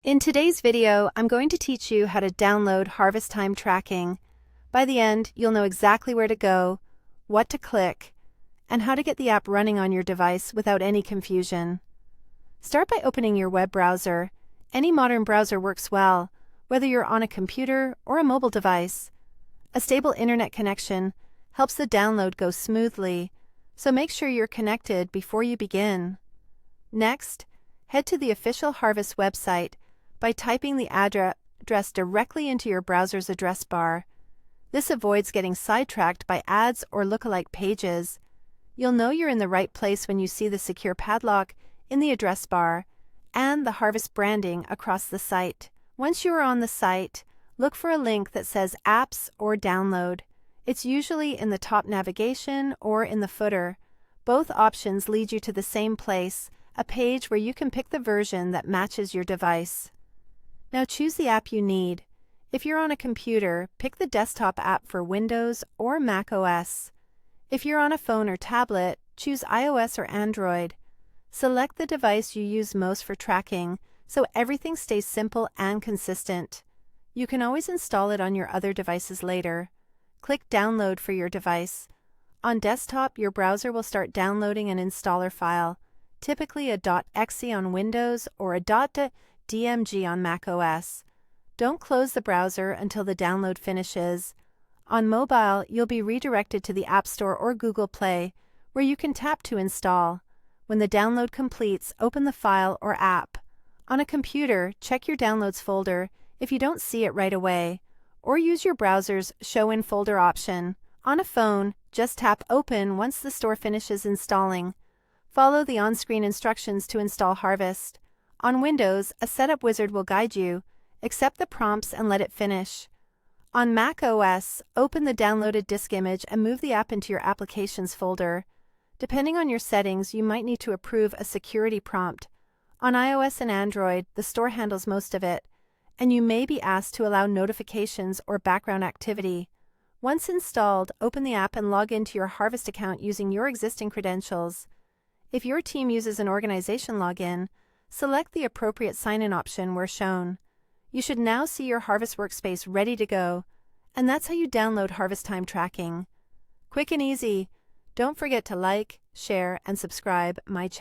In today's video, I'm going to teach you how to download Harvest Time Tracking. By the end, you'll know exactly where to go, what to click, and how to get the app running on your device without any confusion. Start by opening your web browser. Any modern browser works well, whether you're on a computer or a mobile device. A stable internet connection helps the download go smoothly, so make sure you're connected before you begin. Next, head to the official Harvest website by typing the address directly into your browser's address bar. This avoids getting sidetracked by ads or lookalike pages. You'll know you're in the right place when you see the secure padlock in the address bar and the Harvest branding across the site. Once you are on the site, look for a link that says Apps or Download. It's usually in the top navigation or in the footer. Both options lead you to the same place, a page where you can pick the version that matches your device. Now choose the app you need. If you're on a computer, pick the desktop app for Windows or Mac OS. If you're on a phone or tablet, choose iOS or Android. Select the device you use most for tracking, so everything stays simple and consistent. You can always install it on your other devices later. Click Download for your device. On desktop, your browser will start downloading an installer file, typically a .exe on Windows or a .dmg on Mac OS. Don't close the browser until the download finishes. On mobile, you'll be redirected to the App Store or Google Play, where you can tap to install. When the download completes, open the file or app. On a computer, check your Downloads folder if you don't see it right away, or use your browser's Show in Folder option. On a phone, just tap Open once the store finishes installing. Follow the on-screen instructions to install Harvest. On Windows, a setup wizard will guide you. Accept the prompts and let it finish. On Mac OS, open the downloaded disk image and move the app into your Applications folder. Depending on your settings, you might need to approve a security prompt. On iOS and Android, the store handles most of it, and you may be asked to allow notifications or background activity. Once installed, open the app and log into your Harvest account using your existing credentials. If your team uses an organization login, select the appropriate sign-in option where shown. You should now see your Harvest workspace ready to go, and that's how you download Harvest Time Tracking. Quick and easy. Don't forget to like, share, and subscribe my channel.